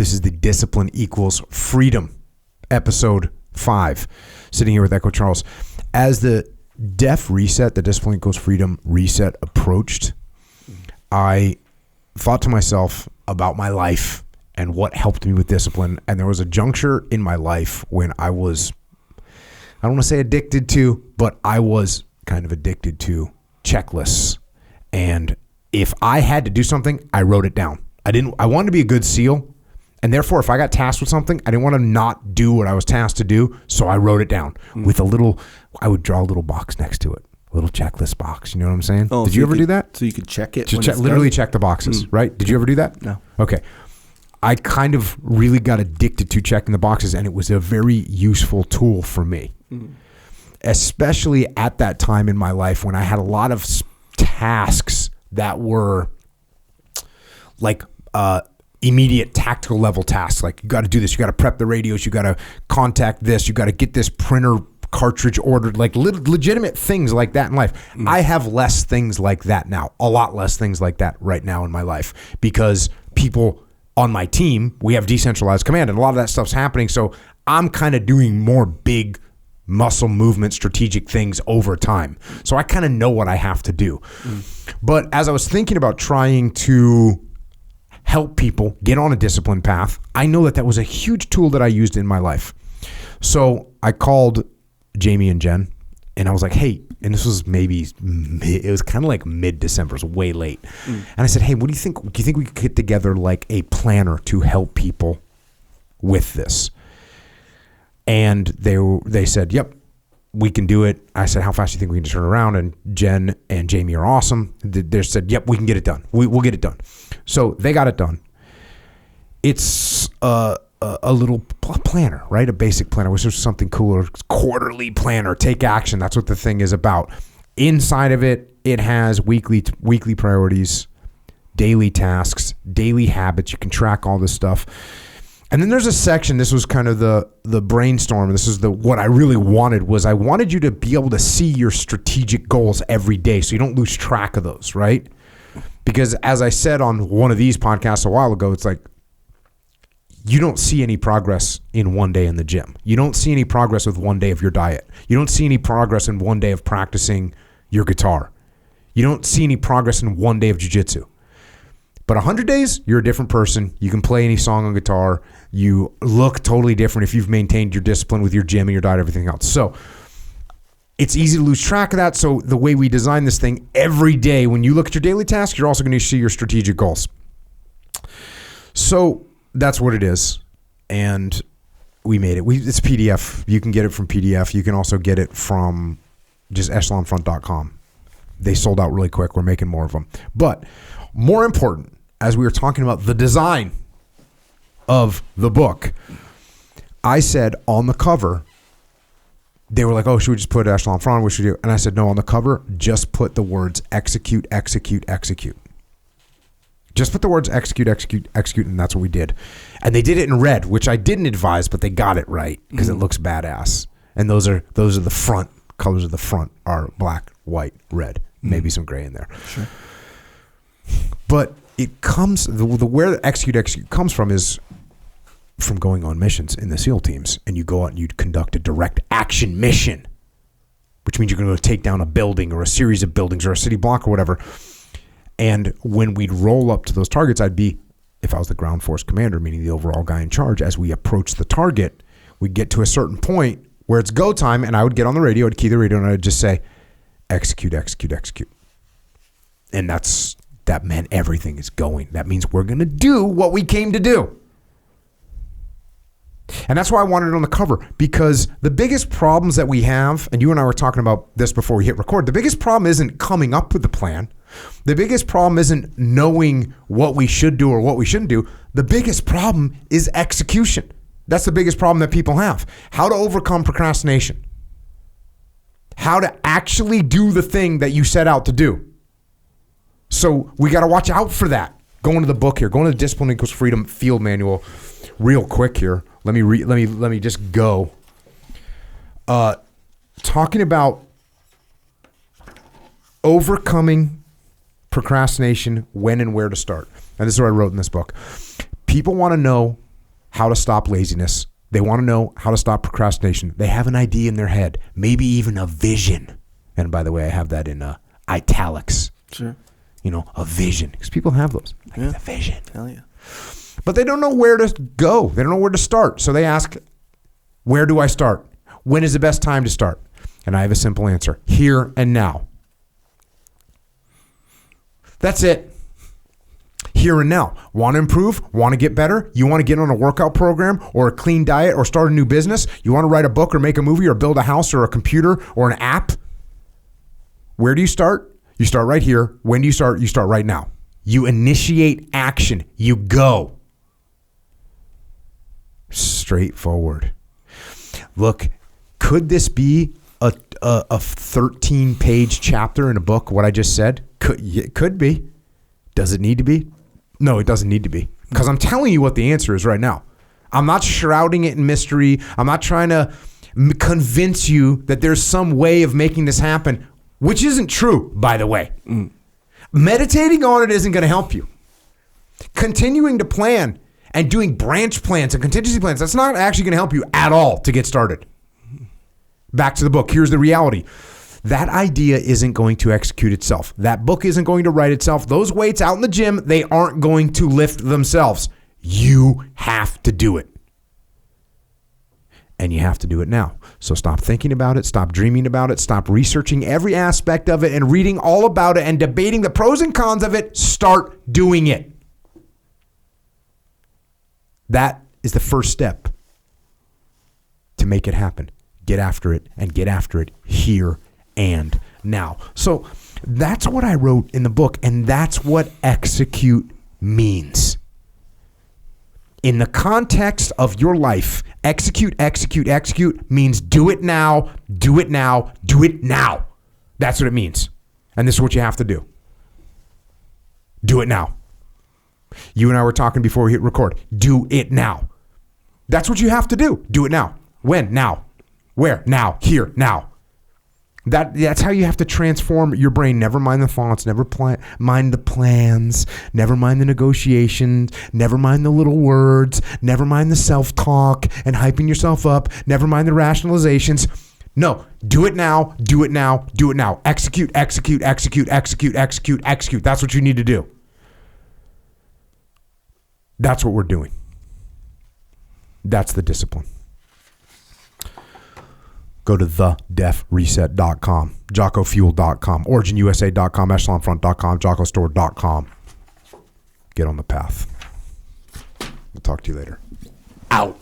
This is the Discipline Equals Freedom, episode 5. Sitting here with Echo Charles. As the DEF reset, the Discipline Equals Freedom reset approached, I thought to myself about my life and what helped me with discipline. And there was a juncture in my life when I was, I don't want to say addicted to, but I was kind of addicted to checklists. And if I had to do something, I wrote it down. I wanted to be a good SEAL. And therefore, if I got tasked with something, I didn't want to not do what I was tasked to do. So I wrote it down with I would draw a little box next to it. A little checklist box. You know what I'm saying? Oh, Did you ever do that? So you could check it? Literally check the boxes, right? Did you ever do that? No. Okay. I kind of really got addicted to checking the boxes, and it was a very useful tool for me. Especially at that time in my life when I had a lot of tasks that were like immediate tactical level tasks. Like, you got to do this, you got to prep the radios, you got to contact this, you got to get this printer cartridge ordered, like legitimate things like that in life. I have less things like that now, a lot less things like that right now in my life, because people on my team, we have decentralized command and a lot of that stuff's happening. So I'm kind of doing more big muscle movement, strategic things over time. So I kind of know what I have to do. But as I was thinking about trying to help people get on a discipline path, I know that was a huge tool that I used in my life. So I called Jamie and Jen, and I was like, hey, and this was it was kind of like mid-December, it was way late. And I said, hey, what do you think? Do you think we could get together like a planner to help people with this? And they said, yep, we can do it. I said, how fast do you think we can turn around? And Jen and Jamie are awesome. They said, yep, we can get it done. We'll get it done. So they got it done. It's a little planner, right? A basic planner. I wish there was something cooler. Quarterly planner. Take action. That's what the thing is about. Inside of it, it has weekly priorities, daily tasks, daily habits. You can track all this stuff. And then there's a section, this was kind of the brainstorm. This is what I really wanted was I wanted you to be able to see your strategic goals every day so you don't lose track of those, right? Because as I said on one of these podcasts a while ago, it's like, you don't see any progress in one day in the gym. You don't see any progress with one day of your diet. You don't see any progress in one day of practicing your guitar. You don't see any progress in one day of jiu-jitsu. But 100 days, you're a different person. You can play any song on guitar. You look totally different if you've maintained your discipline with your gym and your diet, everything else. So it's easy to lose track of that. So the way we design this thing, every day when you look at your daily tasks, you're also going to see your strategic goals. So that's what it is. And we made it. It's PDF. You can get it from PDF. You can also get it from just echelonfront.com. They sold out really quick. We're making more of them. But more important, as we were talking about the design of the book, I said on the cover, they were like, oh, should we just put Echelon Front? What should we do? And I said, no, on the cover, just put the words execute, execute, execute. Just put the words execute, execute, execute, and that's what we did. And they did it in red, which I didn't advise, but they got it right because it looks badass. And those are the front colors of the front are black, white, red, maybe some gray in there. Sure. But it comes where the execute comes from is from going on missions in the SEAL teams, and you go out and you conduct a direct action mission, which means you're going to take down a building or a series of buildings or a city block or whatever. And when we'd roll up to those targets, if I was the ground force commander, meaning the overall guy in charge, as we approach the target, we'd get to a certain point where it's go time, and I would get on the radio, I'd key the radio, and I'd just say, execute, execute, execute. And that meant everything is going. That means we're going to do what we came to do. And that's why I wanted it on the cover, because the biggest problems that we have, and you and I were talking about this before we hit record, the biggest problem isn't coming up with the plan. The biggest problem isn't knowing what we should do or what we shouldn't do. The biggest problem is execution. That's the biggest problem that people have. How to overcome procrastination. How to actually do the thing that you set out to do. So we got to watch out for that. Going to the book here, going to the Discipline Equals Freedom Field Manual real quick here. Let me just go. Talking about overcoming procrastination, when and where to start. And this is what I wrote in this book. People want to know how to stop laziness. They want to know how to stop procrastination. They have an idea in their head, maybe even a vision. And by the way, I have that in italics. Sure. You know, a vision. Because people have those. Like the vision. Hell yeah. But they don't know where to go. They don't know where to start. So they ask, where do I start? When is the best time to start? And I have a simple answer. Here and now. That's it. Here and now. Want to improve? Want to get better? You want to get on a workout program or a clean diet or start a new business? You want to write a book or make a movie or build a house or a computer or an app? Where do you start? You start right here. When do you start? You start right now. You initiate action. You go. Straightforward. Look, could this be a 13-page chapter in a book, what I just said? It could be. Does it need to be? No, it doesn't need to be. Because I'm telling you what the answer is right now. I'm not shrouding it in mystery. I'm not trying to convince you that there's some way of making this happen, which isn't true, by the way. Meditating on it isn't going to help you. Continuing to plan and doing branch plans and contingency plans, that's not actually going to help you at all to get started. Back to the book. Here's the reality. That idea isn't going to execute itself. That book isn't going to write itself. Those weights out in the gym, they aren't going to lift themselves. You have to do it. And you have to do it now. So stop thinking about it. Stop dreaming about it. Stop researching every aspect of it and reading all about it and debating the pros and cons of it. Start doing it. That is the first step to make it happen. Get after it and get after it here and now. So that's what I wrote in the book, and that's what execute means. In the context of your life, execute means do it now, do it now, do it now. That's what it means. And this is what you have to do. Do it now. You and I were talking before we hit record. Do it now. That's what you have to do. Do it now. When? Now. Where? Now. Here. Now. That's how you have to transform your brain. Never mind the thoughts. Never mind the plans. Never mind the negotiations. Never mind the little words. Never mind the self-talk and hyping yourself up. Never mind the rationalizations. No. Do it now. Do it now. Do it now. Execute. That's what you need to do. That's what we're doing. That's the discipline. Go to thedefreset.com, jockofuel.com, originusa.com, echelonfront.com, jockostore.com. Get on the path. We'll talk to you later. Out.